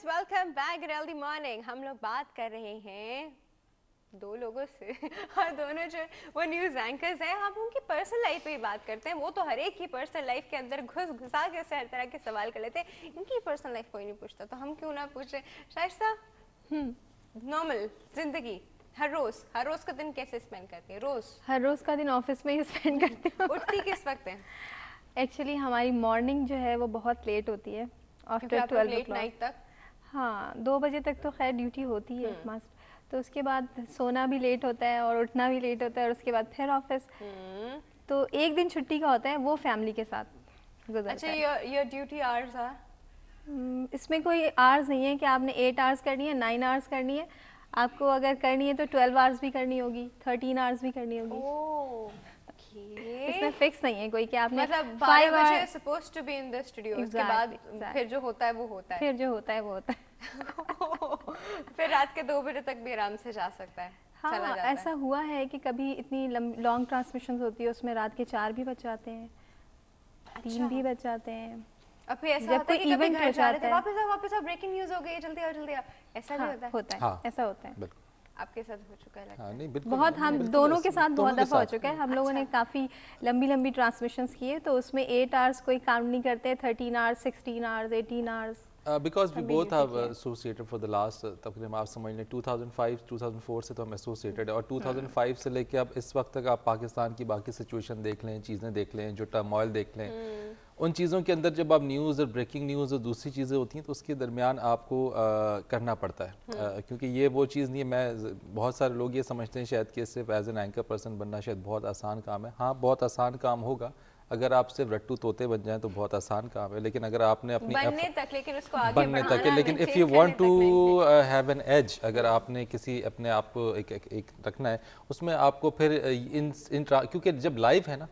Viewers, welcome back early morning. हम लोग बात कर रहे हैं दो लोगों से और दोनों जो वो न्यूज़ एंकर्स हैं, हम उनकी पर्सनल लाइफ पे ही बात करते हैं। वो तो हर एक की पर्सनल लाइफ के अंदर घुसा के उससे हर तरह के सवाल कर लेते हैं। इनकी पर्सनल लाइफ कोई नहीं पूछता, तो हम क्यों ना पूछ रहे। शाइस्ता, नॉर्मल जिंदगी हर रोज का दिन कैसे स्पेंड करती है? हर रोज का दिन ऑफिस में ही स्पेंड करती हूँ। उठती किस वक्त है? एक्चुअली हमारी मॉर्निंग जो है वो बहुत लेट होती है, आफ्टर 12 नाइट तक। हाँ, 2 बजे तक तो खैर ड्यूटी होती है मस्ट। तो उसके बाद सोना भी लेट होता है और उठना भी लेट होता है, और उसके बाद फिर ऑफिस। तो एक दिन छुट्टी का होता है, वो फैमिली के साथ गुजरता है। अच्छा, योर ड्यूटी आवर्स आर? इसमें कोई आवर्स नहीं है कि आपने 8 आवर्स करनी है, 9 आवर्स करनी है। आपको अगर करनी है तो 12 आवर्स भी करनी होगी, 13 आवर्स भी करनी होगी। इसमें फिक्स नहीं है कोई कि आपने मतलब 5 बजे supposed to be in the studio, उसके बाद फिर जो होता है वो होता है। फिर रात के 2 बजे तक भी आराम से जा सकता है। हाँ, चला जाता ऐसा है। हुआ है कि कभी इतनी लॉन्ग ट्रांसमिशंस होती है, उसमें रात के 4 भी बज जाते हैं, 3 भी बज जाते हैं। अब फिर ऐसा होता है कि कभी घर जा रहे थे, वापस ब्रेकिंग न्यूज़ हो गई, जल्दी आओ। ऐसा भी होता है? ऐसा होता है। आपके साथ हो चुका है? हाँ, नहीं, बिल्कुल, बहुत, हम दोनों के साथ बहुत दफ़ा हो चुका है। हम लोगों ने अच्छा। काफ़ी लंबी ट्रांसमिशंस की है, तो उसमें 8 आवर्स कोई काउंट नहीं करते, 13 hours, 16 hours, 18 hours. Because we both have associated for the last तकरीबन आप समझ लें 2005 2004 से तो हम एसोसिएटेड है, और 2005 से लेके अब इस वक्त तक आप पाकिस्तान की बाकी सिचुएशन देख लें, चीज़ें देख लें, जो टर्मोइल देख लें, उन चीज़ों के अंदर जब आप न्यूज़ और ब्रेकिंग न्यूज़ और दूसरी चीज़ें होती हैं तो उसके दरमियान आपको करना पड़ता है, क्योंकि ये वो चीज़ नहीं है। बहुत सारे लोग ये समझते हैं शायद कि सिर्फ एज एन एंकर पर्सन बनना शायद बहुत आसान काम है। हाँ, बहुत आसान काम होगा अगर आप सिर्फ रट्टू तोते बन जाएं तो बहुत आसान काम है, लेकिन अगर आपने अपनी बनने तक, लेकिन उसको आगे बनने तक है, लेकिन if you want to have an edge, अगर आपने किसी अपने आप को एक रखना है, उसमें आपको फिर क्योंकि जब लाइव है ना,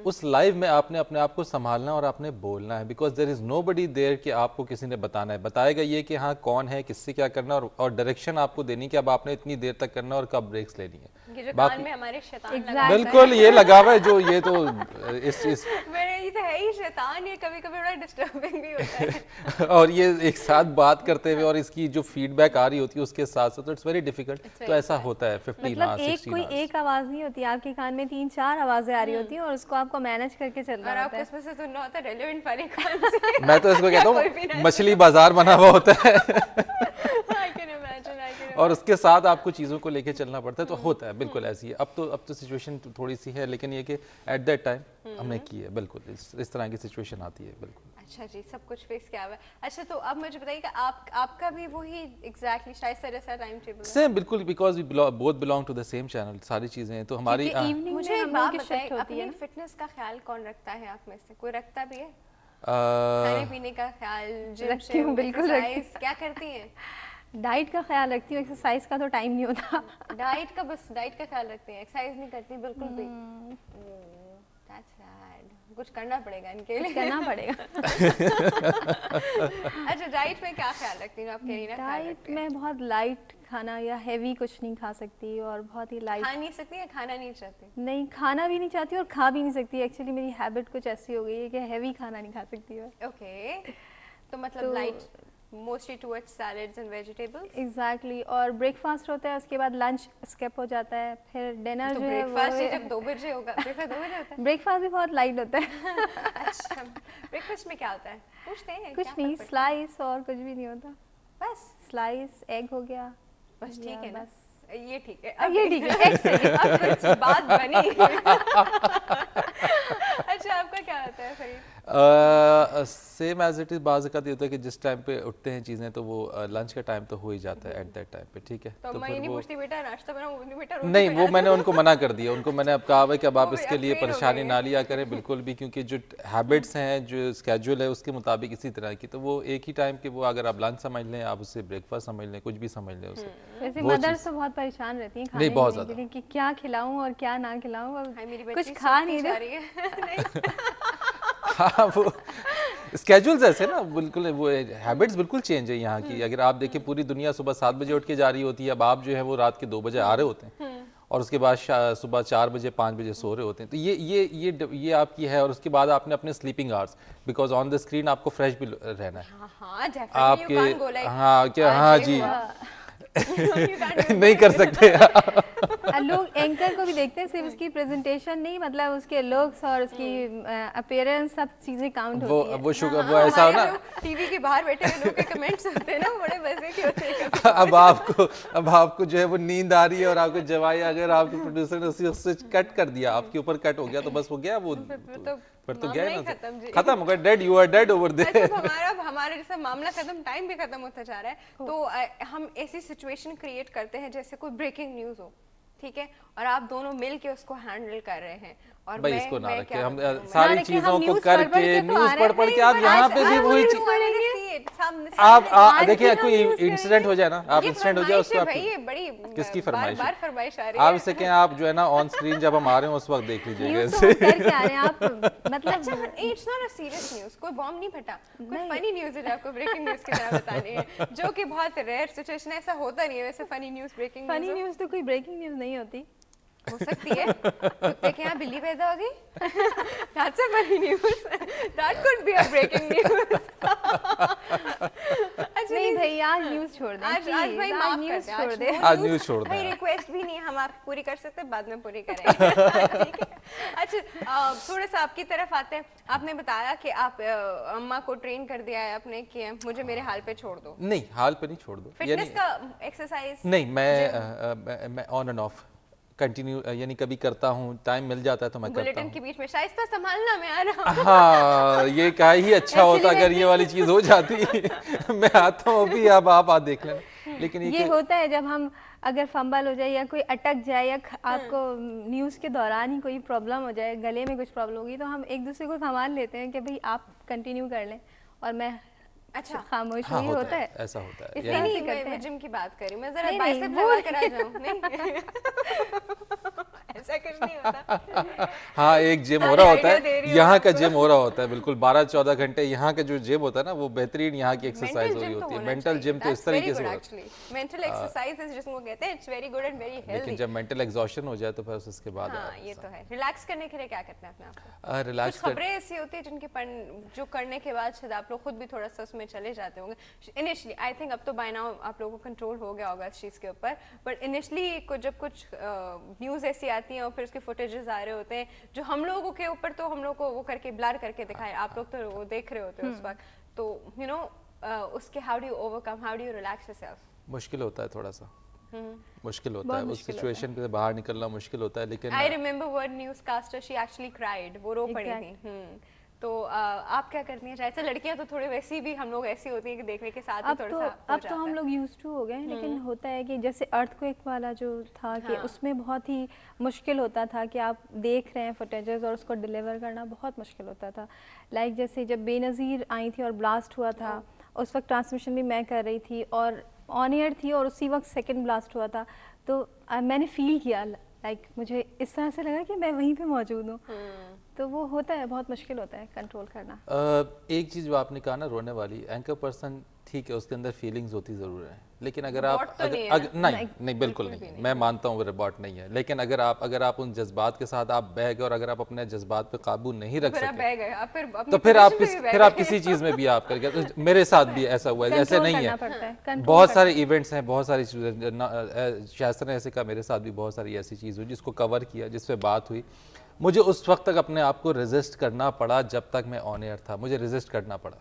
उस लाइव में आपने अपने आप को संभालना और आपने बोलना है, because there is nobody there कि आपको किसी ने बताना है, बताएगा ये कि हाँ कौन है, किससे क्या करना, और डायरेक्शन आपको देनी कि अब आपने इतनी देर तक करना और कब ब्रेक्स लेनी है। ये जो कान में हमारे शैतान लगा बिल्कुल ये लगा हुआ है, जो ये तो इस मेरे ये तो है ही शैतान, ये कभी-कभी बड़ा डिस्टर्बिंग भी होता है। और ये एक साथ बात करते हुए और इसकी जो फीडबैक आ रही होती है उसके साथ साथ, इट्स वेरी डिफिकल्ट। तो ऐसा होता है 15 मतलब आवर्स, 16 आवर्स। एक आवाज नहीं होती, आपके कान में 3-4 आवाजें आ रही होती हैं, और उसको आपको मैनेज करके चलना और होता आपको है। उसमें से सुनना होता है रेलेवेंट वाली कौन सी। मैं तो इसको कहता हूँ मछली बाजार बना हुआ होता है और उसके साथ आपको चीज़ों को लेके चलना पड़ता है, तो होता है बिल्कुल ऐसी है। अब तो सिचुएशन थोड़ी सी है, लेकिन ये कि एट दैट टाइम हमने की है, बिल्कुल इस तरह की सिचुएशन आती है, बिल्कुल। अच्छा जी, सब कुछ फिक्स किया हुआ है। अच्छा, तो अब मुझे बताइए कि आपका भी वही एग्जैक्टली शायद जैसा टाइम टेबल है? सेम, बिल्कुल, because we both belong to the same channel, सारी चीज़ें तो हमारी। मुझे एक बात बताइए, अपनी फिटनेस का ख्याल कौन रखता है आप में से? कोई रखता भी है? खाने पीने का ख्याल, जिम, बिल्कुल एक्सरसाइज क्या करती हैं? डाइट का ख्याल रखती हूँ, एक्सरसाइज का तो टाइम नहीं होता। डाइट का ख्याल रखते हैं, एक्सरसाइज नहीं करती बिल्कुल भी? That's sad. कुछ करना पड़ेगा इनके लिए। करना पड़ेगा। अच्छा, डाइट में क्या ख्याल रखती हैं आप? करीना, डाइट में बहुत लाइट खाना या हेवी कुछ नहीं खा सकती, और बहुत ही लाइट। खा नहीं सकती या खाना नहीं चाहती? नहीं, खाना भी नहीं चाहती और खा भी नहीं सकती। एक्चुअली मेरी हैबिट कुछ ऐसी हो गई है कि हेवी खाना नहीं खा सकती है। ओके, तो मतलब light, mostly towards salads and vegetables. Exactly, और ब्रेकफास्ट होता है, उसके बाद लंच स्किप हो जाता है, फिर डिनर तो जो है ब्रेकफास्ट जब 2 बजे होगा, ब्रेकफास्ट 2 बजे होता है? ब्रेकफास्ट भी बहुत लाइट होता है। अच्छा, ब्रेकफास्ट में क्या होता है? पूछते हैं। कुछ नहीं, स्लाइस और कुछ भी नहीं होता, बस स्लाइस एग हो गया, बस। ठीक है ना, बस ये ठीक है, ये ठीक है, एग सही है। अब कुछ बात बनी। अच्छा, आपका क्या होता है Farid? Same as it is. बाज़ ये होता है कि जिस टाइम पे उठते हैं चीज़ें तो वो लंच का टाइम तो हो ही जाता है एट दैट टाइम पे, ठीक है। तो मैं ये नहीं पूछती बेटा नाश्ता बनाओ, बेटा रोटी नहीं, वो बना मैंने उनको मना कर दिया। उनको मैंने अब कहा है कि अब आप वो इसके लिए afraid हो परेशानी गए ना लिया करें, बिल्कुल भी, क्योंकि जो हैबिट्स हैं, जो स्केड्यूल है उसके मुताबिक इसी तरह की, तो वो एक ही टाइम के, वो अगर आप लंच समझ लें, आप उससे ब्रेकफास्ट समझ लें, कुछ भी समझ लें उसे। वैसे मदर्स तो बहुत परेशान रहती हैं खाने बहुत के लिए कि क्या खिलाऊं और क्या ना खिलाऊं, अब मेरी कुछ खा नहीं रही है। हाँ, वो स्केड्यूल्स ऐसे ना, बिल्कुल वो हैबिट्स बिल्कुल चेंज है यहाँ की। अगर आप देखें पूरी दुनिया सुबह 7 बजे उठ के जा रही होती है, अब आप जो है वो रात के 2 बजे आ रहे होते हैं, और उसके बाद सुबह 4 बजे 5 बजे सो रहे होते हैं। तो ये आपकी है। और उसके बाद आपने अपने sleeping hours, because on the screen आपको फ्रेश भी रहना है। हाँ, आपके हाँ क्या हाँ जी नहीं कर सकते। लोग एंकर को भी देखते हैं, सिर्फ उसकी प्रेजेंटेशन नहीं, मतलब उसके लुक्स और उसकी अपीयरेंस, सब चीजें काउंट होती है। वो शुगर वो ऐसा हो ना, टीवी के बाहर बैठे हुए लोग के कमेंट्स होते हैं ना, बड़े मजे के होते हैं। अब आपको जो है वो नींद आ रही है और आपको जवाई, अगर आपके प्रोड्यूसर ने उसे कट कर दिया, आपके ऊपर कट हो गया, तो बस हो गया वो, फिर तो गया ना, खत्म हो गया, dead, you are dead over there. हमारा जैसा मामला खत्म, टाइम भी खत्म होता जा रहा है, तो हम ऐसी सिचुएशन क्रिएट करते हैं जैसे कोई ब्रेकिंग न्यूज हो, ठीक है, और आप दोनों मिलके उसको हैंडल कर रहे हैं। और भाई इसको ना रखे, हम सारी चीजों को करके न्यूज पढ़ के आप यहाँ पे भी वही चीज, आप देखिए कोई इंसिडेंट हो जाए ना, आप इंसिडेंट हो जाए उसको, आप किसकी फरमाइश आप इसे कहें, आप जो है ना ऑन स्क्रीन जब हम आ रहे हैं उस वक्त देख लीजिएगा ऐसे करके आ रहे हैं आप, मतलब it's not a serious news, कोई बॉम्ब नहीं फटा, कोई फनी न्यूज़ है आपको ब्रेकिंग न्यूज़ की तरह बतानी है, जो कि बहुत रेयर सिचुएशन, ऐसा होता नहीं है वैसे। Funny news breaking funny news तो कोई ब्रेकिंग न्यूज़ नहीं होती, हो सकती है, कुत्ते के यहाँ बिल्ली पैदा होगी, that's a funny news, that could be a breaking news। नहीं भाई आज न्यूज़ छोड़ दें, आज भाई माफ न्यूज़ कर छोड़ दें, आज न्यूज़ छोड़ दें। भाई रिक्वेस्ट भी नहीं हम आप पूरी कर सकते, बाद में पूरी करेंगे। ठीक है, अच्छा थोड़ा सा आपकी तरफ आते हैं। आपने बताया कि आप अम्मा को ट्रेन कर दिया है आपने कि मुझे मेरे हाल पे छोड़ दो। नहीं, हाल पे नहीं छोड़ दो, फिटनेस का एक्सरसाइज नहीं, मैं ऑन एंड ऑफ कंटिन्यू, यानी कभी करता हूँ, टाइम मिल जाता है तो मैं करता हूँ। बुलेटिन के बीच में शाइस्ता संभालना मैं आ रहा हूँ। हाँ, ये क्या ही अच्छा होता अगर ये वाली चीज हो जाती। मैं आता हूँ अभी, अब आप देख लेना। लेकिन ये होता है जब हम अगर फंबल हो जाए या कोई अटक जाए या आपको न्यूज़ के दौरान ही कोई प्रॉब्लम हो जाए, गले में कुछ प्रॉब्लम होगी, तो हम एक दूसरे को संभाल लेते हैं कि भाई आप कंटिन्यू कर लें और मैं अच्छा खामोश हाँ, होता है, ऐसा होता है। इसलिए नहीं मैं जिम की बात करी, मैं जरा बाइसेप जमा करा जाऊं। नहीं ऐसा कुछ नहीं होता। हाँ, एक जिम हो रहा होता है, यहाँ का जिम हो रहा होता है, बिल्कुल 12-14 घंटे यहाँ का जो जिम होता है ना, वो बेहतरीन यहाँ की एक्सरसाइज हो रही होती है। मेंटल जिम तो इस तरीके से होता है, मेंटल एक्सरसाइज जिसको कहते हैं, it's very good and very healthy. लेकिन जब मेंटल एग्जॉशन हो जाए तो फिर उसके बाद हाँ, ये तो है। रिलैक्स करने के लिए क्या करते हैं अपने आप को? रिलैक्स खबरें ऐसी होती है जिनके जो करने के बाद शायद आप लोग खुद भी थोड़ा सा उसमें चले जाते होंगे इनिशियली। आई थिंक अब तो बाय नाउ आप लोगों को कंट्रोल हो गया होगा इस चीज़ के ऊपर, बट इनिशियली जब कुछ न्यूज़ ऐसी आती हैं और फिर उसके फुटेजेस आ रहे होते हैं जो हम लोगों के ऊपर, तो हम लोग को वो करके ब्लर करके दिखाए, आप लोग तो वो देख रहे होते हैं उस वक्त, तो यू नो उसके how do you overcome, how do you relax yourself? मुश्किल होता है, थोड़ा सा मुश्किल होता है, उस सिचुएशन से बाहर निकलना मुश्किल होता है। लेकिन I remember one newscaster, she actually cried, वो रो पड़ी थी। तो आप क्या करती हैं? ऐसे लड़कियां तो थोड़ी वैसी भी, हम लोग ऐसी होती हैं कि देखने के साथ ही थोड़ा सा अब तो हम लोग यूज्ड टू हो गए हैं, लेकिन होता है कि जैसे अर्थक्वेक वाला जो था कि उसमें बहुत ही मुश्किल होता था कि आप देख रहे हैं फुटेजेस और उसको डिलीवर करना बहुत मुश्किल होता था। लाइक जैसे जब बेनज़ीर आई थी और ब्लास्ट हुआ था, उस वक्त ट्रांसमिशन भी मैं कर रही थी और ऑन एयर थी और उसी वक्त सेकेंड ब्लास्ट हुआ था, तो मैंने फील किया, लाइक मुझे इस तरह से लगा कि मैं वहीं पे मौजूद हूँ। तो वो होता है, बहुत मुश्किल होता है कंट्रोल करना। एक चीज़ जो आपने कहा ना रोने वाली, एंकर पर्सन ठीक है, उसके अंदर फीलिंग्स होती ज़रूर है, लेकिन अगर आप नहीं बिल्कुल नहीं, मैं मानता हूँ वो रोबोट नहीं है, लेकिन अगर आप उन जज्बात के साथ आप बह गए और अगर आप अपने जज्बात पे काबू नहीं रख सके तो फिर आप किसी चीज़ में भी आप कर गए। तो मेरे साथ भी ऐसा हुआ है, ऐसे नहीं है, बहुत सारे इवेंट्स हैं, बहुत सारी शास्त्र ने ऐसे कहा, मेरे साथ भी बहुत सारी ऐसी चीज़ हुई जिसको कवर किया, जिस पे बात हुई, मुझे उस वक्त तक अपने आप को रेजिस्ट करना पड़ा, जब तक मैं ऑन एयर था मुझे रेजिस्ट करना पड़ा।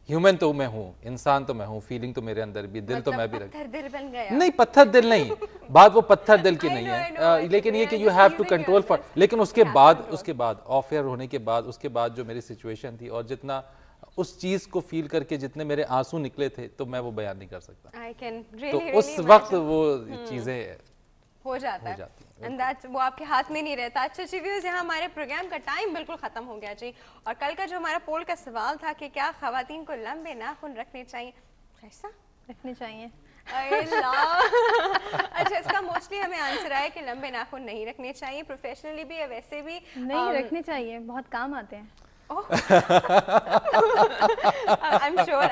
ह्यूमन तो मैं हूँ, इंसान तो मैं हूँ, फीलिंग तो मेरे अंदर भी, दिल तो मैं भी रख, नहीं पत्थर दिल नहीं, बात वो पत्थर दिल की नहीं है, लेकिन ये कि you have to control for. लेकिन उसके बाद ऑफ एयर होने के बाद, उसके बाद जो मेरी सिचुएशन थी और जितना उस चीज को फील करके जितने मेरे आंसू निकले थे, तो मैं वो बयान नहीं कर सकता। तो उस वक्त वो चीजें हो जाता है एंड दैट्स, वो आपके हाथ में नहीं रहता। अच्छा व्यूअर्स, यहाँ हमारे प्रोग्राम का टाइम बिल्कुल खत्म हो गया जी, और कल का जो हमारा पोल का सवाल था कि क्या खवातीन को लंबे नाखून रखने चाहिए, ऐसा रखने चाहिए? अच्छा, इसका मोस्टली हमें आंसर आया कि लंबे नाखून नहीं रखने चाहिए, प्रोफेशनली भी या वैसे भी नहीं रखने चाहिए, बहुत काम आते हैं। I'm sure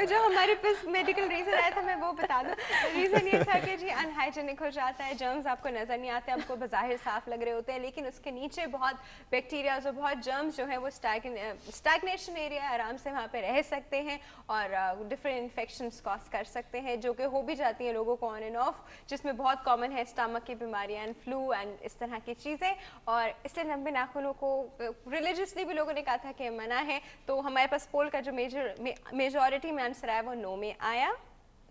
जो हमारे पास मेडिकल रीज़न आया था मैं वो बता दूँ। रीज़न ये था कि जी अनहाइजीनिक हो जाता है, जर्म्स आपको नज़र नहीं आते, आपको बज़ाहिर साफ लग रहे होते हैं लेकिन उसके नीचे बहुत बैक्टीरियाज और बहुत जर्म्स जो हैं वो स्टैग्नेशन एरिया आराम से वहाँ पे रह सकते हैं और डिफरेंट इन्फेक्शंस कॉज कर सकते हैं जो कि हो भी जाती हैं लोगों को ऑन एंड ऑफ, जिसमें बहुत कॉमन है स्टमक की बीमारियाँ एंड फ्लू एंड इस तरह की चीज़ें। और इसलिए लंबे नाखूनों को रिलीजियसली भी लोगों ने कहा था कि मना है, तो हमारे पास पोल का जो मेजॉरिटी में आंसर आया वो नो में आया।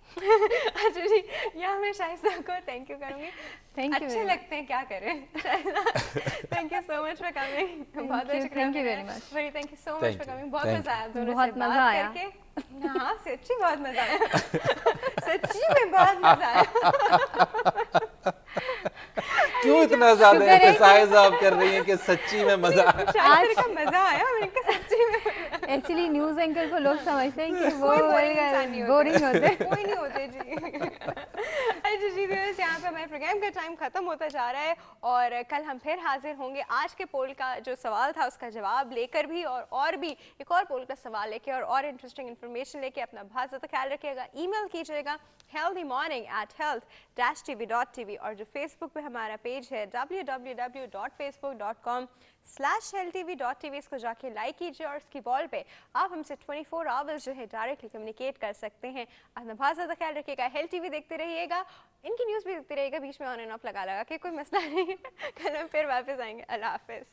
अच्छा जी, यहाँ मैं शाइस्ता को थैंक यू करूँगी, अच्छे लगते हैं क्या करें। Thank you so much for coming, बहुत अच्छा, thank you very much, very thank you so much for coming, बहुत मजा आया दोनों बहुत से मजा बात आया करके। हाँ सच्ची बहुत मजा आया, सच्ची में बहुत मजा आया। क्यों इतना ज्यादा एम्फसाइज आप कर रही हैं कि सच्ची में मजा आया? आज का मजा आया, मैंने कहा सच्ची में। एक्चुअली न्यूज़ एंकर को लोग समझते हैं कि वो बोरिंग होते, कोई नहीं होते जी। अच्छा जी व्यूअर्स, यहाँ पे हमारे प्रोग्राम का टाइम खत्म होता जा रहा है और कल हम फिर हाजिर होंगे आज के पोल का जो सवाल था उसका जवाब लेकर भी और भी एक और पोल का सवाल लेके और इंटरेस्टिंग इन्फॉर्मेशन लेके। अपना बहुत ज़्यादा ख्याल रखिएगा, ईमेल कीजिएगा healthymorning@health-tv और जो फेसबुक पे हमारा पेज है www.facebook.com/healthtv.tv, इसको जाके लाइक कीजिए और इसकी वॉल पे आप हमसे 24 आवर्स जो है डायरेक्टली कम्युनिकेट कर सकते हैं। अपना बहुत ज़्यादा ख्याल रखिएगा, हेल्थ टीवी देखते रहिएगा, इनकी न्यूज़ भी देखते रहिएगा, बीच में ऑन एंड ऑफ लगा के कोई मसला नहीं है। कल हम फिर वापस आएंगे, अल्लाह हाफिज़।